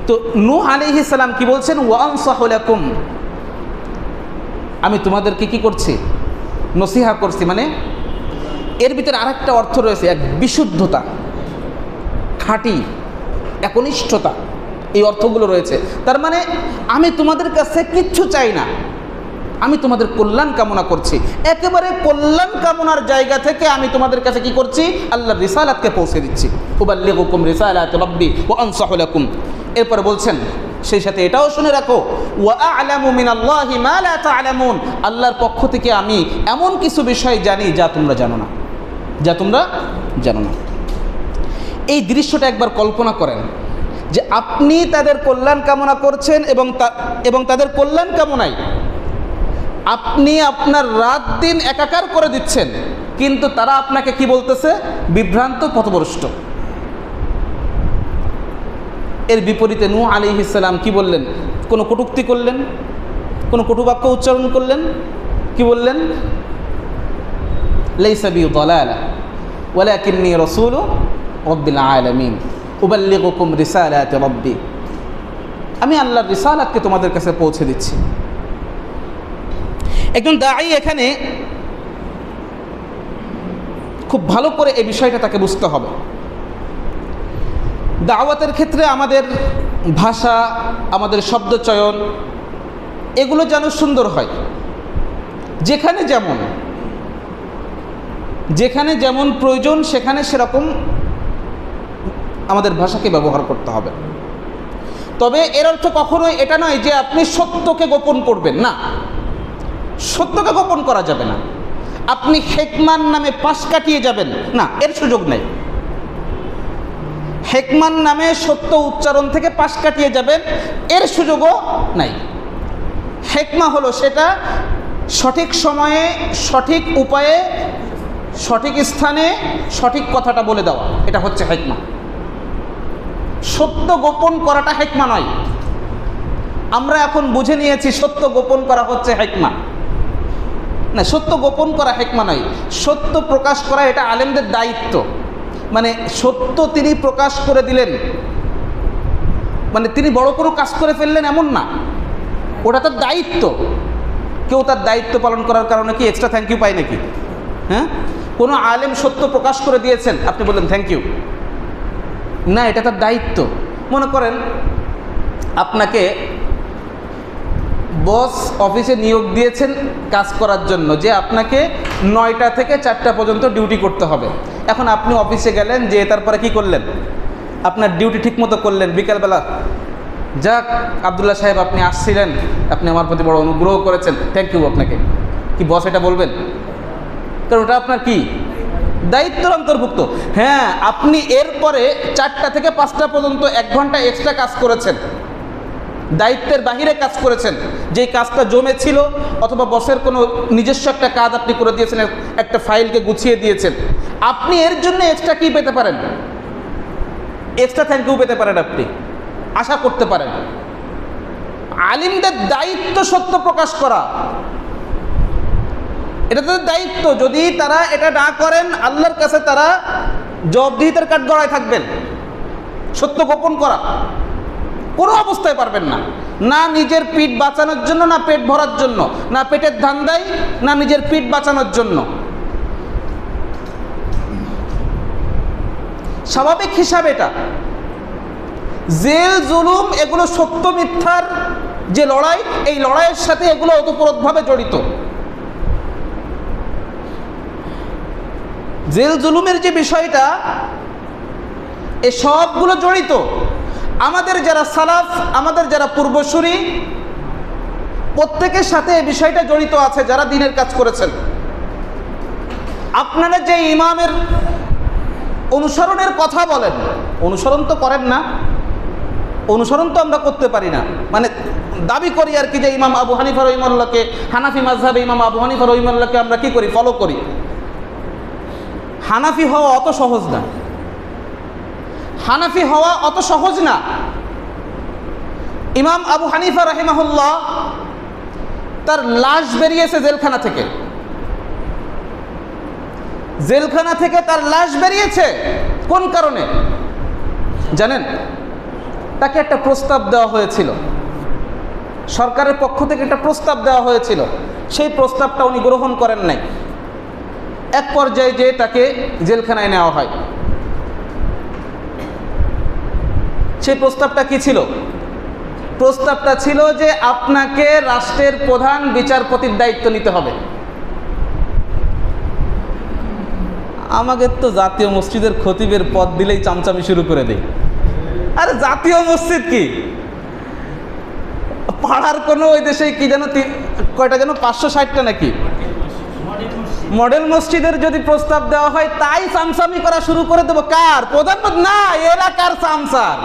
তো নূহ আলাইহিস সালাম কি বলছেন, ওয়া আনসাহু লাকুম, আমি তোমাদেরকে কি করছি, নসিহা করছি। মানে এর ভিতরে আরেকটা অর্থ রয়েছে, এক বিশুদ্ধতা, খাঁটি, একনিষ্ঠতা, এই অর্থগুলো রয়েছে। তার মানে আমি তোমাদের কাছে কিচ্ছু চাই না, আমি তোমাদের কল্যাণ কামনা করছি। একেবারে কল্যাণ কামনার জায়গা থেকে আমি তোমাদের কাছে কি করছি, আল্লাহর রিসালাতকে পৌঁছে দিচ্ছি। উবাল্লিগুকুম রিসালাতি রাব্বি ওয়া আনসাহু লাকুম। এরপরে বলছেন সেই সাথে এটাও শুনে রাখো, ওয়া আ'লামু মিনাল্লাহি মা লা তা'লামুন, আল্লাহর পক্ষ থেকে আমি এমন কিছু বিষয় জানি যা তোমরা জানো না, যা তোমরা জানো না। এই দৃশ্যটা একবার কল্পনা করেন যে আপনি তাদের কল্যাণ কামনা করছেন এবং তাদের কল্যাণ কামনায় আপনি আপনার রাত দিন একাকার করে দিচ্ছেন, কিন্তু তারা আপনাকে কি বলতেছে, বিভ্রান্ত, পথভ্রষ্ট। এর বিপরীতে নূহ আলাইহিস সালাম কি বললেন, কোনো কটূক্তি করলেন, কোনো কটুবাক্য উচ্চারণ করলেন, কি বললেন, লাইসা বি দালালা ওয়ালাকিন্নী রাসূলু রাব্বিল আলামিন উবাল্লিগুকুম রিসালাতি রাব্বি, আমি আল্লাহর রিসালাতকে তোমাদের কাছে পৌঁছে দিচ্ছি। একজন দাঈ এখানে খুব ভালো করে এই বিষয়টা তাকে বুঝতে হবে। দাওয়াতের ক্ষেত্রে আমাদের ভাষা, আমাদের শব্দচয়ন, এগুলো যেন সুন্দর হয়, যেখানে যেমন প্রয়োজন সেখানে সেরকম আমাদের ভাষাকে ব্যবহার করতে হবে। তবে এর অর্থ কখনোই এটা নয় যে আপনি সত্যকে গোপন করবেন না, সত্যকে গোপন করা যাবে না। আপনি হেকমান নামে পাশ কাটিয়ে যাবেন না, এর সুযোগ নেই। হেকমান নামে সত্য উচ্চারণ থেকে পাশ কাটিয়ে যাবেন, এর সুযোগও নাই। হেকমা হলো সেটা সঠিক সময়ে, সঠিক উপায়ে, সঠিক স্থানে সঠিক কথাটা বলে দেওয়া, এটা হচ্ছে হেকমা। সত্য গোপন করাটা হেকমা নয়। আমরা এখন বুঝে নিয়েছি সত্য গোপন করা হচ্ছে হেকমা। না, সত্য গোপন করা হেকমা নয়, সত্য প্রকাশ করা এটা আলেমদের দায়িত্ব। মানে সত্য তিনি প্রকাশ করে দিলেন, মানে তিনি বড় কোনো কাজ করে ফেললেন এমন না, ওটা তার দায়িত্ব। কেউ তার দায়িত্ব পালন করার কারণে কি এক্সট্রা থ্যাংক ইউ পায় নাকি? হ্যাঁ, কোনো আলেম সত্য প্রকাশ করে দিয়েছেন, আপনি বললেন থ্যাংক ইউ না, এটা তার দায়িত্ব। মনে করেন আপনাকে বস অফিসে নিয়োগ দিয়েছেন কাজ করার জন্য, যে আপনাকে 9টা থেকে 4টা পর্যন্ত ডিউটি করতে হবে। এখন আপনি অফিসে গেলেন, যে তারপরে কি করলেন, আপনার ডিউটি ঠিকমতো করলেন। বিকালবেলা, যাক আবদুল্লাহ সাহেব আপনি আসছিলেন, আপনি আমার প্রতি বড় অনুগ্রহ করেছেন, থ্যাংক ইউ আপনাকে। কি বস এটা বলবেন? কারণ ওটা আপনার কি দায়িত্বের অন্তর্ভুক্ত। হ্যাঁ, আপনি এরপরে 4টা থেকে 5টা পর্যন্ত 1 ঘন্টা এক্সট্রা কাজ করেছেন, দায়িত্বের বাহিরে কাজ করেছেন, যেই কাজটা জমে ছিল, অথবা বসের কোনো নিজস্ব একটা কাজ আপনি করে দিয়েছেন, একটা ফাইলকে গুছিয়ে দিয়েছেন, আপনি এর জন্য এক্সট্রা কি পেতে পারেন, এক্সট্রা থ্যাংক ইউ পেতে পারেন, আপনি আশা করতে পারেন। আলিমদের দায়িত্ব সত্য প্রকাশ করা, এটা তাদের দায়িত্ব। যদি তারা এটা না করেন, আল্লাহর কাছে তারা জবাবদিহিতার কাঠগড়ায় থাকবেন। সত্য গোপন করা কোনো অবস্থায় পারবেন না, না নিজের পিঠ বাঁচানোর জন্য, না পেট ভরার জন্য, না পেটের ধান্দায়, না নিজের পিঠ বাঁচানোর জন্য। স্বাভাবিক হিসাব এটা। জেল জুলুম এগুলো সত্য মিথ্যার যে লড়াই, এই লড়াইয়ের সাথে এগুলো ওতপ্রোতভাবে জড়িত। জেল জুলুমের যে বিষয়টা, এ সবগুলো জড়িত। আমাদের যারা সালাফ, আমাদের যারা পূর্বসূরি, প্রত্যেকের সাথে এই বিষয়টা জড়িত আছে, যারা দ্বীনের কাজ করেছেন। আপনারা যে ইমামের অনুসরণের কথা বলেন, অনুসরণ তো করেন না, অনুসরণ তো আমরা করতে পারি না, মানে দাবি করি আর কি, যে ইমাম আবু হানিফা রহিমাহুল্লাহকে, হানাফি মাযহাবে ইমাম আবু হানিফা রহিমাহুল্লাহকে আমরা কি করি, ফলো করি। হানাফি হওয়া অত সহজ না, হানাফি হওয়া অত সহজ না। ইমাম আবু হানিফা রাহিমাহুল্লাহ, তার লাশ বেরিয়েছে জেলখানা থেকে, জেলখানা থেকে তার লাশ বেরিয়েছে কোন কারণে জানেন? তাকে একটা প্রস্তাব দেওয়া হয়েছিল, সরকারের পক্ষ থেকে একটা প্রস্তাব দেওয়া হয়েছিল, সেই প্রস্তাবটা উনি গ্রহণ করেন নাই। এক পর্যায়ে যে তাকে জেলখানায় নেওয়া হয়। সেই প্রস্তাবটা কি ছিল? প্রস্তাবটা ছিল যে আপনাকে রাষ্ট্রের প্রধান বিচারপতির দায়িত্ব নিতে হবে। আমাকে তো জাতীয় মসজিদের খতিবের পদ দিলেই চামচামি শুরু করে দেয়। আরে জাতীয় মসজিদ কি, পাড়ার কোনো ওই দেশে কি যেন কয়টা যেন 560টা নাকি মডেল মসজিদের যদি প্রস্তাব দেওয়া হয়, তাই চামচামি করা শুরু করে দেবো। কার? প্রধানমন্ত্রী না, এলাকার চামচার।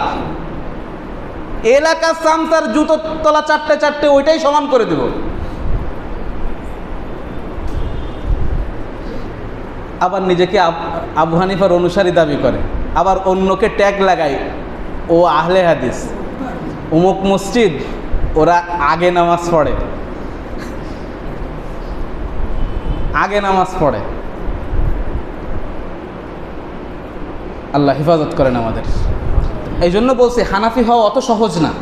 এলাকার চামচার জুতো তলা চারটে চারটে ওইটাই সমান করে দেব। আবার নিজেকে আবু হানিফার অনুসারী দাবি করে, আবার অন্যকে ট্যাগ লাগায়, ও আহলে হাদিস, অমুক মসজিদ ওরা আগে নামাজ পড়ে, আগে নামাজ পড়ে। আল্লাহ হেফাজত করেন আমাদের। এই জন্য বলছি হানাফি হওয়া অত সহজ না।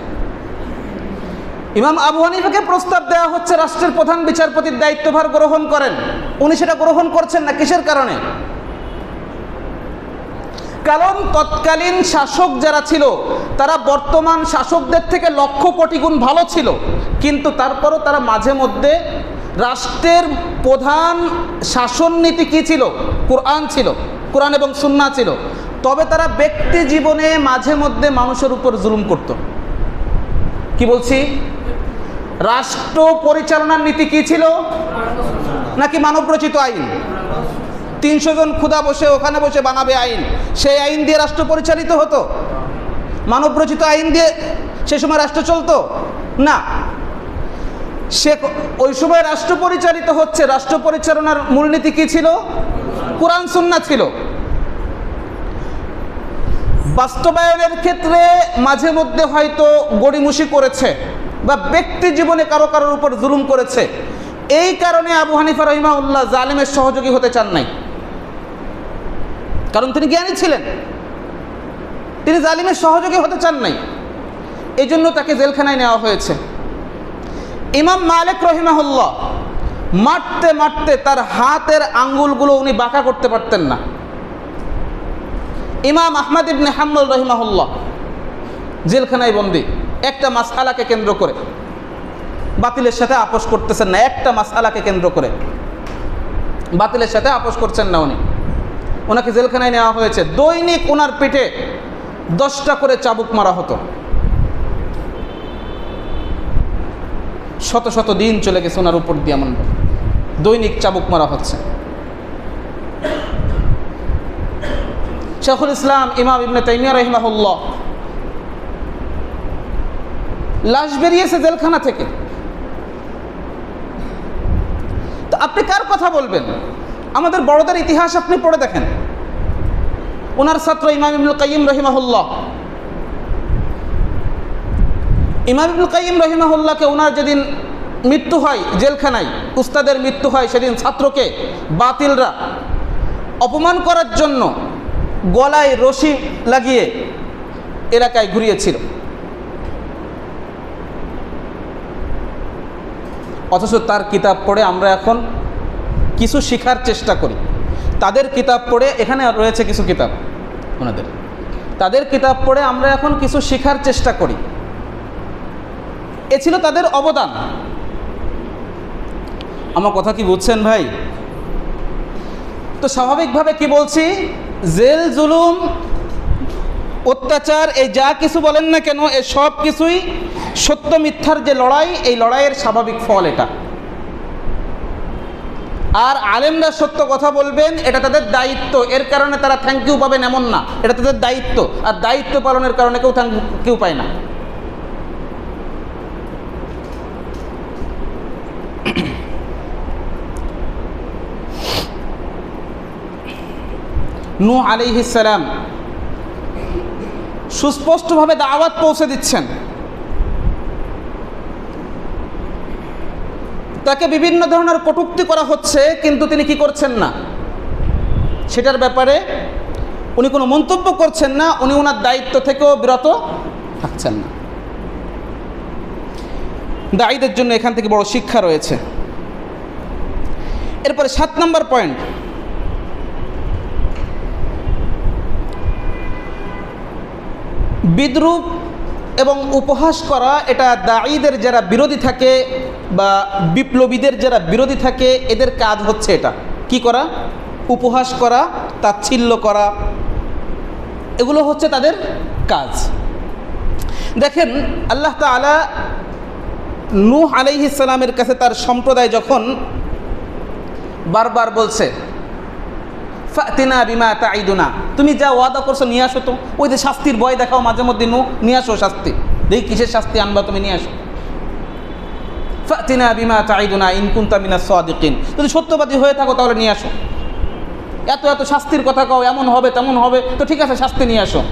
ইমাম আবু হানিফাকে প্রস্তাব দেওয়া হচ্ছে রাষ্ট্রের প্রধান বিচারপতির দায়িত্বভার গ্রহণ করেন, উনি সেটা গ্রহণ করছেন না। কিসের কারণে? কারণ তৎকালীন শাসক যারা ছিল তারা বর্তমান শাসকদের থেকে লক্ষ কোটি গুণ ভালো ছিল, কিন্তু তারপরও তারা মাঝে মধ্যে রাষ্ট্রের প্রধান শাসন নীতি কী ছিল? কোরআন ছিল, কোরআন এবং সুন্নাহ ছিল। তবে তারা ব্যক্তি জীবনে মাঝে মধ্যে মানুষের উপর জুলুম করত। কি বলছি? রাষ্ট্র পরিচালনার নীতি কি ছিল? নাকি মানবরচিত আইন? 300 জন খুদা বসে ওখানে বসে বানাবে আইন, সেই আইন দিয়ে রাষ্ট্র পরিচালিত হতো? মানবরচিত আইন দিয়ে সে সময় রাষ্ট্র চলতো না। সে ওই সময় রাষ্ট্র পরিচালিত হচ্ছে, রাষ্ট্র পরিচালনার মূলনীতি কি ছিল? কোরআন সুন্নাহ ছিল। বাস্তবায়নের ক্ষেত্রে মাঝে মধ্যে হয়তো গড়িমসি করেছে বা ব্যক্তি জীবনে কারো কারোর উপর জুলুম করেছে। এই কারণে আবু হানিফা রাহিমাহুল্লাহ জালেমের সহযোগী হতে চান নাই, কারণ তিনি জ্ঞানী ছিলেন, তিনি জালিমের সহযোগী হতে চান নাই। এই জন্য তাকে জেলখানায় নেওয়া হয়েছে। ইমাম মালিক রহিমাহুল্লাহ মারতে মারতে তার হাতের আঙ্গুলগুলো উনি বাঁকা করতে পারতেন না। ইমাম আহমদ ইবনে হাম্বল রহিমাহুল্লাহ জেলখানায় বন্দী, একটা মাসআলাকে কেন্দ্র করে, বাতিলের সাথে আপোষ করতেছেন না। একটা মাসআলাকে কেন্দ্র করে বাতিলের সাথে আপোষ করছেন না উনি। ওনাকে জেলখানায় নেওয়া হয়েছে। দৈনিক ওনার পিঠে 10টা করে চাবুক মারা হতো। শত শত দিন চলে গেছে ওনার উপর দিয়ে, এমন দৈনিক চাবুক মারা হচ্ছে। শাইখুল ইসলাম ইমাম ইবনে তাইমিয়া রাহিমাহুল্লাহ লাশ বেরিয়েছে জেলখানা থেকে। তো আপনি কার কথা বলবেন? আমাদের বড়দের ইতিহাস আপনি পড়ে দেখেন। ওনার ছাত্র ইমাম ইবনুল কাইয়িম রাহিমাহুল্লাহ, ইমাম ইবনুল কাইয়িম রাহিমাহুল্লাহকে ওনার যেদিন মৃত্যু হয় জেলখানায়, উস্তাদের মৃত্যু হয়, সেদিন ছাত্রকে বাতিলরা অপমান করার জন্য গলায় রশি লাগিয়ে এলাকায় ঘুরিয়েছিল। অথচ তার কিতাব পড়ে আমরা এখন কিছু শেখার চেষ্টা করি। তাদের কিতাব পড়ে, এখানে রয়েছে কিছু কিতাব ওনাদের, তাদের কিতাব পড়ে আমরা এখন কিছু শেখার চেষ্টা করি। এ ছিল তাদের অবদান। আমার কথা কি বুঝছেন ভাই? তো স্বাভাবিকভাবে কি বলছি, জেল জুলুম অত্যাচার এই যা কিছু বলেন না কেন, এ সব কিছুই সত্য মিথ্যার যে লড়াই, এই লড়াইয়ের স্বাভাবিক ফল এটা। আর আলেমরা সত্য কথা বলবেন, এটা তাদের দায়িত্ব। এর কারণে তারা থ্যাংক ইউ পাবেন এমন না, এটা তাদের দায়িত্ব। আর দায়িত্ব পালনের কারণে কেউ থ্যাংক ইউ পায় না। নূহ আলাইহিস সালাম সুস্পষ্টভাবে দাওয়াত পৌঁছে দিচ্ছেন। তাকে বিভিন্ন ধরনের কটূক্তি করা হচ্ছে, কিন্তু তিনি কি করছেন না, সেটার ব্যাপারে উনি কোনো মন্তব্য করছেন না। উনি ওনার দায়িত্ব থেকেও বিরত থাকছেন না। দায়ীদের জন্য এখান থেকে বড় শিক্ষা রয়েছে। এরপরে 7 নম্বর পয়েন্ট, বিদ্রূপ এবং উপহাস করা, এটা দায়ীদের যারা বিরোধী থাকে বা বিপ্লবীদের যারা বিরোধী থাকে এদের কাজ হচ্ছে এটা কি করা? উপহাস করা, তাচ্ছিল্য করা, এগুলো হচ্ছে তাদের কাজ। দেখেন আল্লাহ তাআলা নূহ আলাইহিস সালামের কাছে তার সম্প্রদায় যখন বারবার বলছে ফাতিনা বিমা তাইদুনা, তুমি যা ওয়াদা করছো নিয়ে আসো, তো ওই যে শাস্তির ভয় দেখাও মাঝে মধ্যে, নিয়ে আসো শাস্তি, দেখি কিসের শাস্তি আনবা তুমি, নিয়ে আসো। ফাতিনা বিমা তাইদুনা ইন কুনতা মিনাস সাদিকিন, যদি সত্যবাদী হয়ে থাকো তাহলে নিয়ে আসো। এত এত শাস্তির কথা কও, এমন হবে তেমন হবে, তো ঠিক আছে শাস্তি নিয়ে আসো।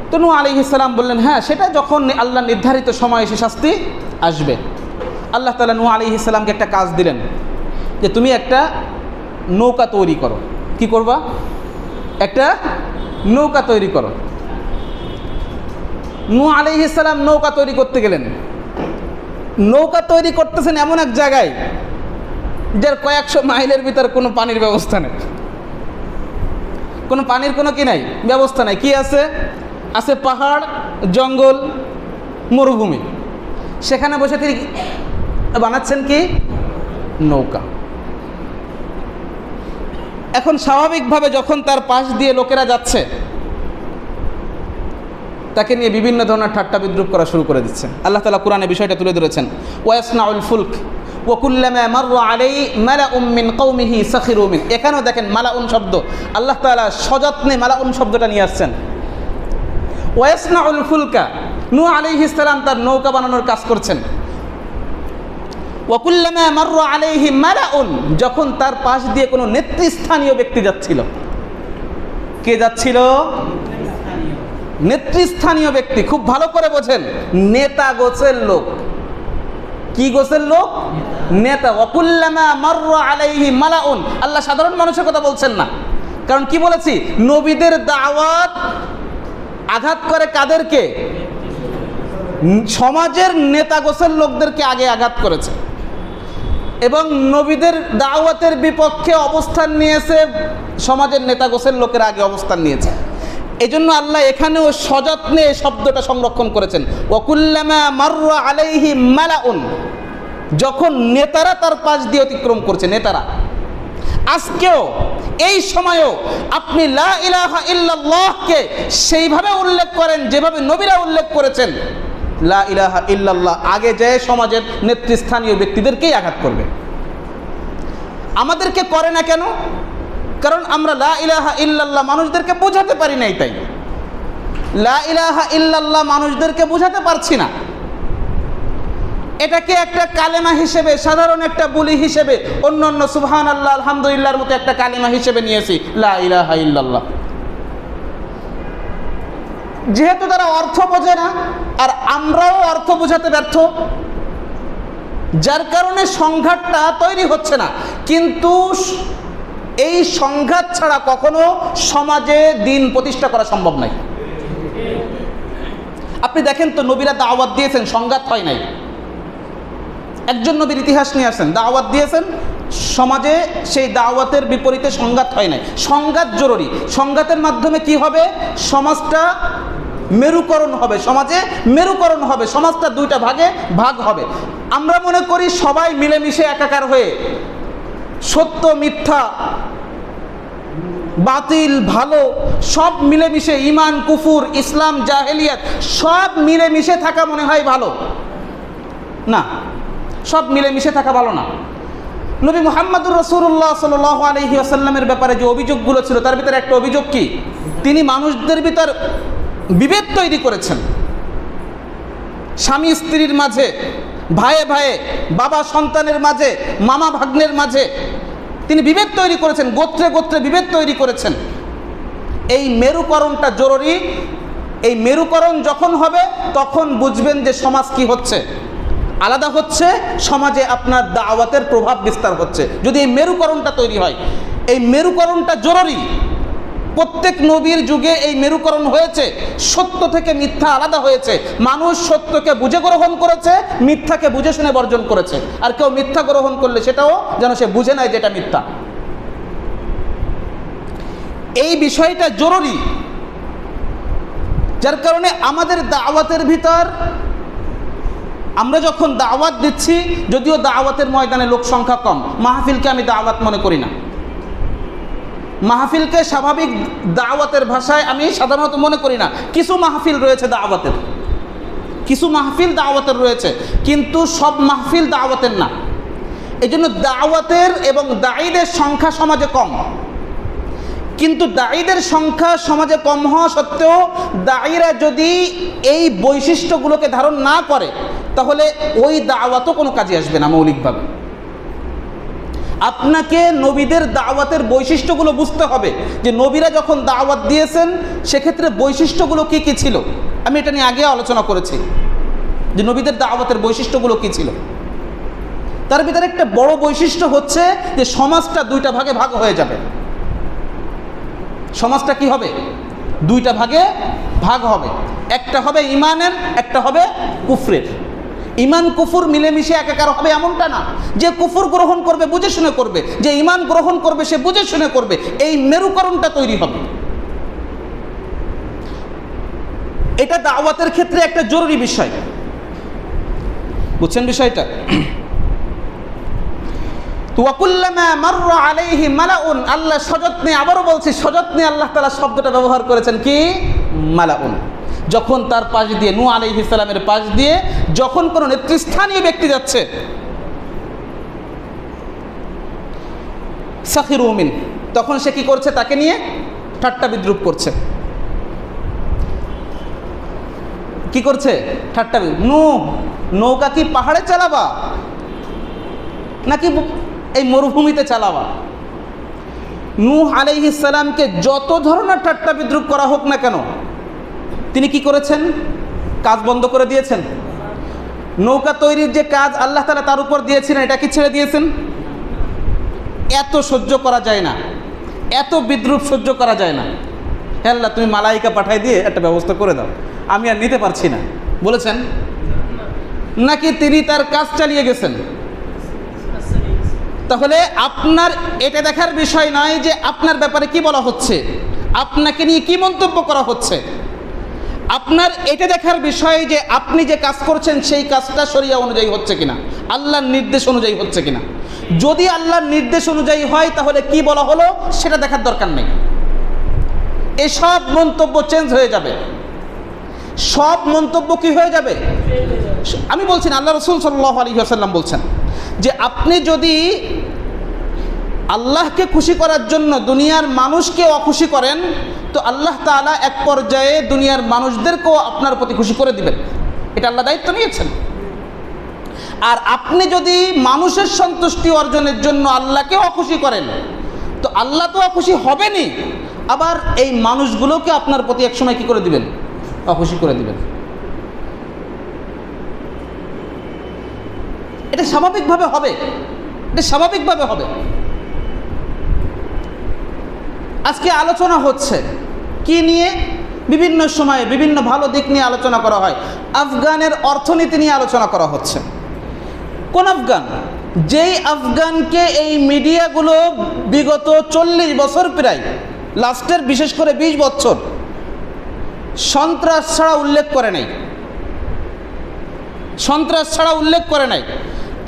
তো নূহ আলাইহিস সালাম বললেন হ্যাঁ, সেটা যখন আল্লাহ নির্ধারিত সময় এসে শাস্তি আসবে। আল্লাহ তাআলা নূহ আলাইহিস সালামকে একটা কাজ দিলেন যে তুমি একটা নৌকা তৈরি করো। কি করবা? একটা নৌকা তৈরি করো। নূহ আলাইহিস সালাম নৌকা তৈরি করতে গেলেন। নৌকা তৈরি করতেছেন এমন এক জায়গায় যার কয়েকশো মাইলের ভিতর কোনো পানির ব্যবস্থা নেই, কোনো পানির কোনো কি নাই, ব্যবস্থা নাই। কি আছে? আছে পাহাড়, জঙ্গল, মরুভূমি। সেখানে বসে তিনি বানাচ্ছেন কি? নৌকা। এখন স্বাভাবিকভাবে যখন তার পাশ দিয়ে লোকেরা যাচ্ছে তাকে নিয়ে বিভিন্ন ধরনের ঠাট্টা বিদ্রূপ করা শুরু করে দিচ্ছে। আল্লাহ তাআলা কোরআনে বিষয়টা তুলে ধরেছেন, ওয়াসনাউল ফুলক ওয়া কুল্লামা মাররা আলাইহি মালাউম মিন কওমিহি সাখিরু মিন। এখানেও দেখেন মালাউন শব্দ, আল্লাহ তাআলা সযত্নে মালাউন শব্দটা নিয়ে আসছেন। ওয়াসনাউল ফুলকা, নূহ আলাইহিস সালাম তার নৌকা বানানোর কাজ করছেন। ওয়া কুল্লামা মাররা আলাইহি মালাউন, যখন তার পাশ দিয়ে কোনো নেতৃস্থানীয় ব্যক্তি যাচ্ছিল। কে যাচ্ছিল? নেতৃস্থানীয় ব্যক্তি। খুব ভালো করে বোঝেন, নেতা গোছের লোক। কি গোছের লোক? নেতা। ওয়া কুল্লামা মাররা আলাইহি মালাউন, আল্লাহ সাধারণ মানুষের কথা বলছেন না। কারণ কি বলেছি, নবীদের দাওয়াত আঘাত করে কাদেরকে? সমাজের নেতা গোছের লোকদেরকে আগে আঘাত করেছে এবং নবীদের দাওয়াতের বিপক্ষে অবস্থান নিয়েছে সমাজের নেতা গোছের লোকের আগে অবস্থান নিয়েছে। এজন্য আল্লাহ এখানেও সযত্নে শব্দটা সংরক্ষণ করেছেন, ওয়াকুল্লামা মাররা আলাইহি মালাউন, যখন নেতারা তার পাশ দিয়ে অতিক্রম করছে। নেতারা আজকেও এই সময়েও আপনি লা ইলাহা ইল্লাল্লাহকে সেইভাবে উল্লেখ করেন যেভাবে নবীরা উল্লেখ করেছেন। লা ইলাহা ইল্লাল্লাহ আগে যায় সমাজের নেতৃস্থানীয় ব্যক্তিদেরকেই আঘাত করবে। আমাদেরকে করে না কেন? কারণ আমরা লা ইলাহা ইল্লাল্লাহ মানুষদেরকে বোঝাতে পারি নাই। তাই লা ইলাহা ইল্লাল্লাহ মানুষদেরকে বোঝাতে পারছি না। এটাকে একটা কালেমা হিসেবে, সাধারণ একটা বুলি হিসেবে, অন্য সুবহানাল্লাহ আলহামদুলিল্লাহর মতো একটা কালেমা হিসেবে নিয়েছি লা ইলাহা ইল্লাল্লাহ। যেহেতু তারা অর্থ বোঝে না আর আমরাও অর্থ বোঝাতে ব্যর্থ, যার কারণে সংঘাতটা তৈরি হচ্ছে না। কিন্তু এই সংঘাত ছাড়া কখনো সমাজে দিন প্রতিষ্ঠা করা সম্ভব নয়। আপনি দেখেন তো, নবীরা দাওয়াত দিয়েছেন, সংঘাত হয় নাই। একজন নবীর ইতিহাস নিয়ে আসেন, দাওয়াত দিয়েছেন, সমাজে সেই দাওয়াতের বিপরীতে সংঘাত হয় নাই। সংঘাত জরুরি। সংঘাতের মাধ্যমে কি হবে? সমাজটা মেরুকরণ হবে, সমাজে মেরুকরণ হবে, সমাজটা দুইটা ভাগে ভাগ হবে। আমরা মনে করি সবাই মিলেমিশে একাকার হয়ে সত্য মিথ্যা বাতিল ভালো সব মিলেমিশে, ঈমান কুফুর ইসলাম জাহেলিয়াত সব মিলেমিশে থাকা মনে হয় ভালো না। সব মিলেমিশে থাকা ভালো না। নবী মুহাম্মদুর রাসূলুল্লাহ সাল্লাল্লাহু আলাইহি ওয়াসাল্লামের ব্যাপারে যে অভিযোগগুলো ছিল তার ভিতরে একটা অভিযোগ কি? তিনি মানুষদের ভিতর বিভেদ তৈরি করেছেন। স্বামী স্ত্রীর মাঝে, ভাইয়ে ভাইয়ে, বাবা সন্তানের মাঝে, মামা ভাগ্নের মাঝে তিনি বিভেদ তৈরি করেছেন, গোত্রে গোত্রে বিভেদ তৈরি করেছেন। এই মেরুকরণটা জরুরি। এই মেরুকরণ যখন হবে তখন বুঝবেন যে সমাজ কি হচ্ছে, আলাদা হচ্ছে, সমাজে আপনার দাওয়াতের প্রভাব বিস্তার হচ্ছে। যদি এই মেরুকরণটা তৈরি হয়, এই মেরুকরণটা জরুরি। প্রত্যেক নবীর যুগে এই মেরুকরণ হয়েছে, সত্য থেকে মিথ্যা আলাদা হয়েছে। মানুষ সত্যকে বুঝে গ্রহণ করেছে, মিথ্যাকে বুঝে শুনে বর্জন করেছে। আর কেউ মিথ্যা গ্রহণ করলে সেটাও যেন সে বুঝে নেয় যেটা মিথ্যা। এই বিষয়টা জরুরি, যার কারণে আমাদের দাওয়াতের ভিতর আমরা যখন দাওয়াত দিচ্ছি, যদিও দাওয়াতের ময়দানে লোক সংখ্যা কম, মাহফিলকে আমি দাওয়াত মনে করি না। মাহফিলকে স্বাভাবিক দাওয়াতের ভাষায় আমি সাধারণত মনে করি না। কিছু মাহফিল রয়েছে দাওয়াতের, কিছু মাহফিল দাওয়াতের রয়েছে, কিন্তু সব মাহফিল দাওয়াতের না। এই জন্য দাওয়াতের এবং দায়ীদের সংখ্যা সমাজে কম। কিন্তু দায়ীদের সংখ্যা সমাজে কম হওয়া সত্ত্বেও দায়ীরা যদি এই বৈশিষ্ট্যগুলোকে ধারণ না করে, তাহলে ওই দাওয়াতও কোনো কাজে আসবে না। মৌলিকভাবে আপনাকে নবীদের দাওয়াতের বৈশিষ্ট্যগুলো বুঝতে হবে, যে নবীরা যখন দাওয়াত দিয়েছেন সেক্ষেত্রে বৈশিষ্ট্যগুলো কি কি ছিল। আমি এটা নিয়ে আগে আলোচনা করেছি যে নবীদের দাওয়াতের বৈশিষ্ট্যগুলো কি ছিল। তার ভিতরে একটা বড় বৈশিষ্ট্য হচ্ছে যে সমাজটা দুইটা ভাগে ভাগ হয়ে যাবে। সমাজটা কি হবে? দুইটা ভাগে ভাগ হবে। একটা হবে ইমানের, একটা হবে কুফরের। ইমান কুফর মিলেমিশে একাকার হবে এমনটা না। যে কুফর গ্রহণ করবে বুঝে শুনে করবে, যে ইমান গ্রহণ করবে সে বুঝে শুনে করবে। এই মেরুকরণটা তৈরি হবে। এটা দাওয়াতের ক্ষেত্রে একটা জরুরি বিষয়। বুঝছেন বিষয়টা? আল্লাহ সযত্নে, আবারও বলছি সযত্নে আল্লাহ তাআলা শব্দটা ব্যবহার করেছেন কি? মালাউন। যখন তার পাশ দিয়ে, নূহ আলাইহিস সালামের পাশ দিয়ে যখন কোনো নেতৃস্থানীয় ব্যক্তি যাচ্ছে, সাখিরু মিন, তখন সে কি করছে? তাকে নিয়ে ঠাট্টা বিদ্রুপ করছে। কি করছে? ঠাট্টা। নূহ, নৌকা কি পাহাড়ে চালাবা নাকি এই মরুভূমিতে চালাবা? নূহ আলাইহিস সালামকে যত ধরনের ঠাট্টা বিদ্রুপ করা হোক না কেন, তিনি কি করেছেন? কাজ বন্ধ করে দিয়েছেন। নৌকা তৈরির যে কাজ আল্লাহ তাআলা তার উপর দিয়েছিলেন, এটা কি ছেড়ে দিয়েছেন? এত সহ্য করা যায় না, এত বিদ্রুপ সহ্য করা যায় না। হে আল্লাহ, তুমি মালাইকা পাঠাই দিয়ে একটা ব্যবস্থা করে দাও, আমি আর নিতে পারছি না, বলেছেন? নাকি তিনি তার কাজ চালিয়ে গেছেন? তাহলে আপনার এটা দেখার বিষয় নয় যে আপনার ব্যাপারে কি বলা হচ্ছে, আপনাকে নিয়ে কি মন্তব্য করা হচ্ছে। আপনার এটা দেখার বিষয় যে আপনি যে কাজ করছেন সেই কাজটা শরিয়া অনুযায়ী হচ্ছে কিনা, আল্লাহর নির্দেশ অনুযায়ী হচ্ছে কিনা। যদি আল্লাহর নির্দেশ অনুযায়ী হয় তাহলে কি বলা হলো সেটা দেখার দরকার নেই। এসব মন্তব্য চেঞ্জ হয়ে যাবে, সব মন্তব্য কি হয়ে যাবে? আমি বলছি না, আল্লাহ রাসূল সাল্লাল্লাহু আলাইহি ওয়াসাল্লাম বলছেন যে আপনি যদি আল্লাহকে খুশি করার জন্য দুনিয়ার মানুষকে অখুশি করেন, তো আল্লাহ তাআলা এক পর্যায়ে দুনিয়ার মানুষদেরকেও আপনার প্রতি খুশি করে দিবেন। এটা আল্লাহ দায়িত্ব নিয়েছেন। আর আপনি যদি মানুষের সন্তুষ্টি অর্জনের জন্য আল্লাহকে অখুশি করেন, তো আল্লাহ তো অখুশি হবেনই, আবার এই মানুষগুলোকে আপনার প্রতি একসময় কি করে দিবেন? অখুশি করে দিবেন। এটা স্বাভাবিকভাবে হবে, এটা স্বাভাবিকভাবে হবে। আজকে আলোচনা হচ্ছে কি নিয়ে? বিভিন্ন সময়ে বিভিন্ন ভালো দিক নিয়ে আলোচনা করা হয়। আফগানের অর্থনীতি নিয়ে আলোচনা করা হচ্ছে। কোন আফগান? যেই আফগানকে এই মিডিয়াগুলো বিগত 40 বছর, প্রায় লাস্টের বিশেষ করে 20 বছর সন্ত্রাস ছাড়া উল্লেখ করে নাই, সন্ত্রাস ছাড়া উল্লেখ করে নাই।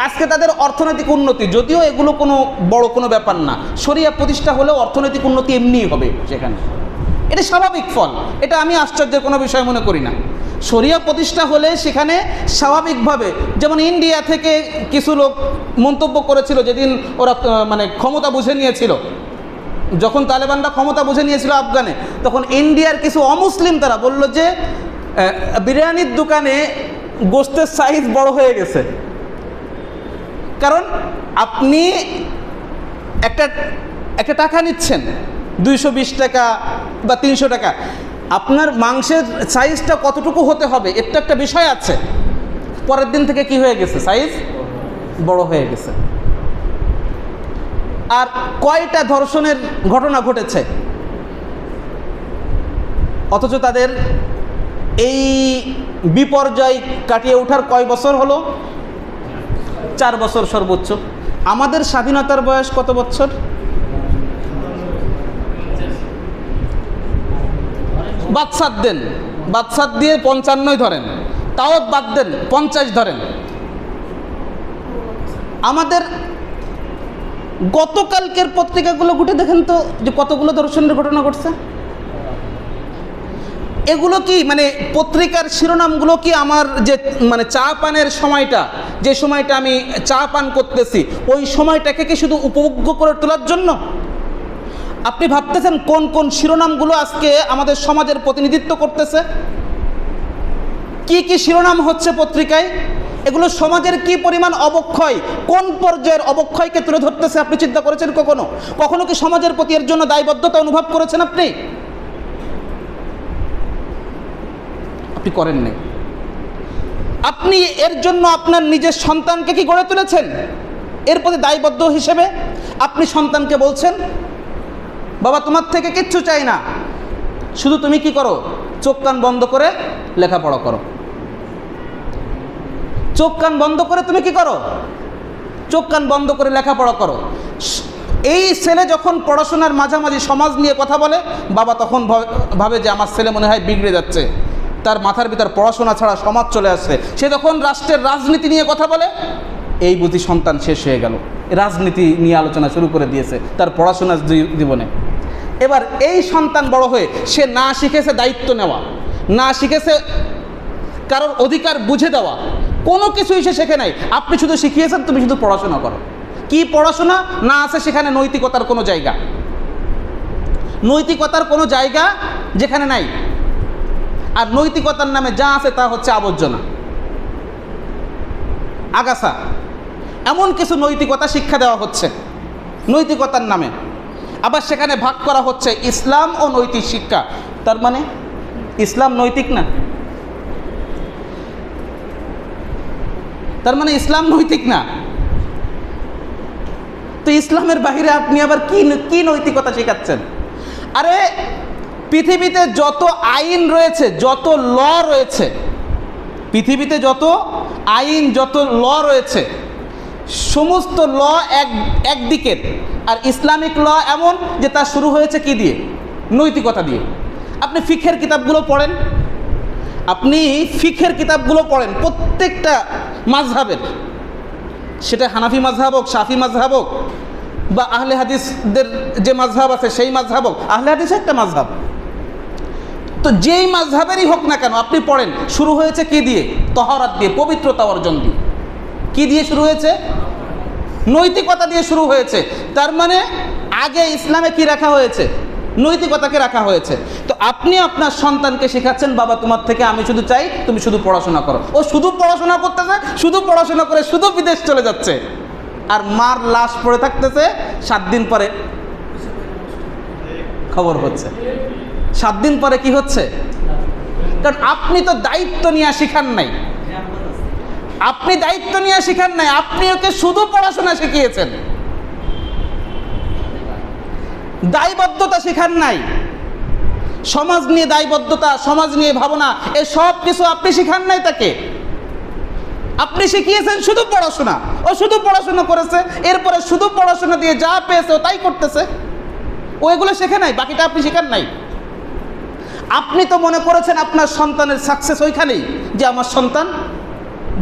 আজকে তাদের অর্থনৈতিক উন্নতি, যদিও এগুলো কোনো বড় কোনো ব্যাপার না, শরিয়া প্রতিষ্ঠা হলেও অর্থনৈতিক উন্নতি এমনিই হবে সেখানে, এটা স্বাভাবিক ফল। এটা আমি আশ্চর্যের কোনো বিষয় মনে করি না। শরিয়া প্রতিষ্ঠা হলে সেখানে স্বাভাবিকভাবে, যেমন ইন্ডিয়া থেকে কিছু লোক মন্তব্য করেছিল যেদিন ওরা মানে ক্ষমতা বুঝে নিয়েছিল, যখন তালেবানরা ক্ষমতা বুঝে নিয়েছিল আফগানে, তখন ইন্ডিয়ার কিছু অমুসলিম তারা বলল যে বিরিয়ানির দোকানে গোশতের সাইজ বড় হয়ে গেছে। কারণ আপনি একটা টাকা নিচ্ছেন 220 টাকা বা 300 টাকা, আপনার মাংসের সাইজটা কতটুকু হতে হবে এর তো একটা বিষয় আছে। পরের দিন থেকে কি হয়ে গেছে? সাইজ বড় হয়ে গেছে। আর কয়টা ধর্ষণের ঘটনা ঘটেছে? অথচ তাদের এই বিপর্যয় কাটিয়ে ওঠার কয় বছর হলো? 4 বছর সর্বোচ্চ। আমাদের স্বাধীনতার বয়স কত বছর? বাদশাদ দেন, বাদশাদ দিয়ে 55 ধরেন, তাও বাদ দেন 50 ধরেন। আমাদের গতকালকের পত্রিকাগুলো ঘুটে দেখেন তো যে কতগুলো ধর্ষণের ঘটনা ঘটছে। এগুলো কি মানে পত্রিকার শিরোনামগুলো কি আমার যে মানে চা পানের সময়টা, যে সময়টা আমি চা পান করতেছি, ওই সময়টাকে কি শুধু উপভোগ্য করে তোলার জন্য? আপনি ভাবতেছেন কোন কোন শিরোনামগুলো আজকে আমাদের সমাজের প্রতিনিধিত্ব করতেছে? কি কি শিরোনাম হচ্ছে পত্রিকায়? এগুলো সমাজের কি পরিমাণ অবক্ষয়, কোন পর্যায়ের অবক্ষয়কে তুলে ধরতেছে? আপনি চিন্তা করেছেন কখনো? কখনো কি সমাজের প্রতি এর জন্য দায়বদ্ধতা অনুভব করেছেন আপনি? আপনি করেননি। আপনি এর জন্য আপনার নিজের সন্তানকে কি গড়ে তুলেছেন? এর প্রতি দায়বদ্ধ হিসেবে আপনি সন্তানকে বলছেন, বাবা তোমার থেকে কিচ্ছু চাই না, শুধু তুমি কি করো, চোখ কান বন্ধ করে লেখাপড়া করো। চোখ কান বন্ধ করে তুমি কি করো? চোখ কান বন্ধ করে লেখাপড়া করো। এই ছেলে যখন পড়াশোনার মাঝামাঝি সমাজ নিয়ে কথা বলে, বাবা তখন ভাবে যে আমার ছেলে মনে হয় বিগড়ে যাচ্ছে, তার মাথার ভিতর পড়াশোনা ছাড়া সমাজ চলে আসছে। সে যখন রাষ্ট্রের রাজনীতি নিয়ে কথা বলে, এই বুঝি সন্তান শেষ হয়ে গেল, রাজনীতি নিয়ে আলোচনা শুরু করে দিয়েছে তার পড়াশোনার জীবনে। এবার এই সন্তান বড় হয়ে সে না শিখেছে দায়িত্ব নেওয়া, না শিখেছে কারোর অধিকার বুঝে দেওয়া, কোনো কিছুই সে শেখে নাই। আপনি শুধু শিখিয়েছেন তুমি শুধু পড়াশোনা করো। কি পড়াশোনা? না আছে সেখানে নৈতিকতার কোনো জায়গা, নৈতিকতার কোনো জায়গা যেখানে নাই। আর নৈতিকতার নামে যা আছে তা হচ্ছে আবর্জনা, আগাছা। এমন কিছু নৈতিকতা শিক্ষা দেওয়া হচ্ছে নৈতিকতার নামে, আবার সেখানে ভাগ করা হচ্ছে ইসলাম ও নৈতিক শিক্ষা। তার মানে ইসলাম নৈতিক না? তার মানে ইসলাম নৈতিক না? তো ইসলামের বাহিরে আপনি আবার কি নৈতিকতা শেখাচ্ছেন? আরে পৃথিবীতে যত আইন রয়েছে, যত ল রয়েছে, পৃথিবীতে যত আইন যত ল রয়েছে, সমস্ত ল একদিকের। আর ইসলামিক ল এমন যে তা শুরু হয়েছে কি দিয়ে? নৈতিকতা দিয়ে। আপনি ফিকহের কিতাবগুলো পড়েন, আপনি ফিকহের কিতাবগুলো পড়েন প্রত্যেকটা মাযহাবের, সেটা হানাফি মাযহাব হোক, শাফি মাযহাব হোক, বা আহলে হাদিসদের যে মাযহাব আছে সেই মাযহাব হোক। আহলে হাদিস একটা মাযহাব, তো যেই মাযহাবেরই হোক না কেন আপনি পড়েন, শুরু হয়েছে কি দিয়ে? তহরাত দিয়ে, পবিত্রতা অর্জন দিয়ে। কি দিয়ে শুরু হয়েছে? নৈতিকতা দিয়ে শুরু হয়েছে। তার মানে আগে ইসলামে কি রাখা হয়েছে? নৈতিকতাকে রাখা হয়েছে। তো আপনি আপনার সন্তানকে শেখাচ্ছেন, বাবা তোমার থেকে আমি শুধু চাই তুমি শুধু পড়াশোনা করো। ও শুধু পড়াশোনা করতেছে, শুধু পড়াশোনা করে শুধু বিদেশ চলে যাচ্ছে, আর মার লাশ পড়ে থাকতেছে। 7 দিন পরে খবর হচ্ছে, 7 দিন পরে কি হচ্ছে? কারণ আপনি তো দায়িত্ব নিয়ে শিখান নাই, আপনি দায়িত্ব নিয়ে শিখান নাই, আপনি ওকে শুধু পড়াশোনা শিখিয়েছেন, দায়বদ্ধতা শেখান নাই। সমাজ নিয়ে দায়বদ্ধতা, সমাজ নিয়ে ভাবনা, এই সব কিছু আপনি শিখান নাই তাকে। আপনি শিখিয়েছেন শুধু পড়াশোনা। ও শুধু পড়াশোনা করেছে, এরপরে শুধু পড়াশোনা দিয়ে যা পেয়েছে ও তাই করতেছে। ও এগুলো শেখে নাই, বাকিটা আপনি শেখান নাই। আপনি তো মনে করেছেন আপনার সন্তানের সাকসেস ওইখানেই যে আমার সন্তান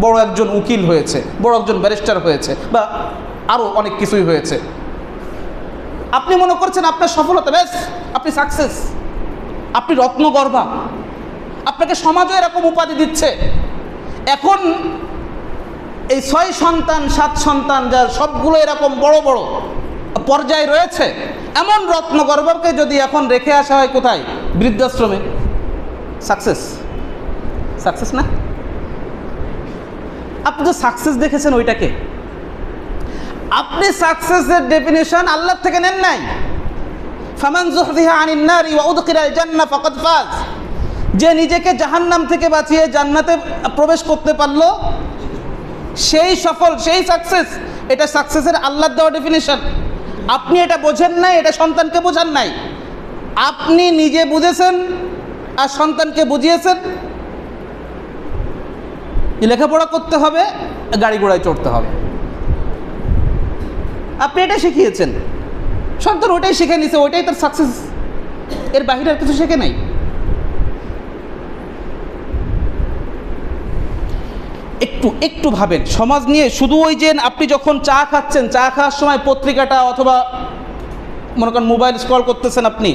বড় একজন উকিল হয়েছে, বড় একজন ব্যারিস্টার হয়েছে, বা আরও অনেক কিছুই হয়েছে। আপনি মনে করছেন আপনার সফলতা, ব্যাস আপনি সাকসেস, আপনি রত্নগর্ভা, আপনাকে সমাজও এরকম উপাধি দিচ্ছে। এখন এই 6 সন্তান 7 সন্তান যার সবগুলো এরকম বড় বড় পর্যায়ে রয়েছে, এমন রত্নগর্ভকে যদি এখন রেখে আসা হয় কোথায়? বৃদ্ধাশ্রমে। সাকসেস? সাকসেস না? আপনি তো সাকসেস দেখেছেন ওইটাকে। আপনি সাকসেসের ডেফিনেশন আল্লাহর থেকে নেন নাই। ফামান যুহযিহা আনিন নারি ওয়া উদখিলাল জান্নাহ ফাকাদ ফাজ। যে নিজেকে জাহান্নাম থেকে বাঁচিয়ে জান্নাতে প্রবেশ করতে পারলো সেই সফল, সেই সাকসেস। এটা সাকসেসের আল্লাহর দেওয়া ডেফিনেশন। আপনি এটা বোঝেন নাই, এটা সন্তানকে বোঝান নাই। আপনি নিজে বুঝেছেন, আর সন্তানকে বুঝিয়েছেন লেখাপড়া করতে হবে, গাড়ি ঘোড়ায় চড়তে হবে। আপনি এটা শিখিয়েছেন, সন্তান ওটাই শিখে নিছে, ওইটাই তার সাকসেস, এর বাহিরে আর কিছু শেখে নাই। একটু ভাবেন সমাজ নিয়ে। শুধু ওই যে আপনি যখন চা খাচ্ছেন, চা খাওয়ার সময় পত্রিকাটা অথবা মনে করেন মোবাইল স্ক্রল করতেছেন আপনি,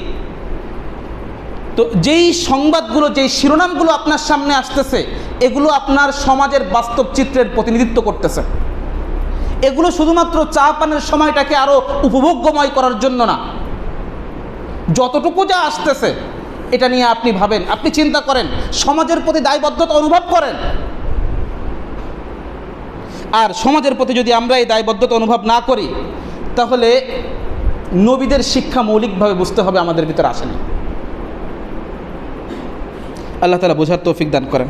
তো যেই সংবাদগুলো, যেই শিরোনামগুলো আপনার সামনে আসতেছে, এগুলো আপনার সমাজের বাস্তব চিত্রের প্রতিনিধিত্ব করতেছে। এগুলো শুধুমাত্র চা পানের সময়টাকে আরও উপভোগ্যময় করার জন্য না, যতটুকু যা আসতেছে এটা নিয়ে আপনি ভাবেন, আপনি চিন্তা করেন, সমাজের প্রতি দায়বদ্ধতা অনুভব করেন। আর সমাজের প্রতি যদি আমরা এই দায়বদ্ধতা অনুভব না করি, তাহলে নবীদের শিক্ষা মৌলিকভাবে বুঝতে হবে আমাদের ভিতরে আসেনি। আল্লাহ তাআলা বোঝার তৌফিক দান করেন।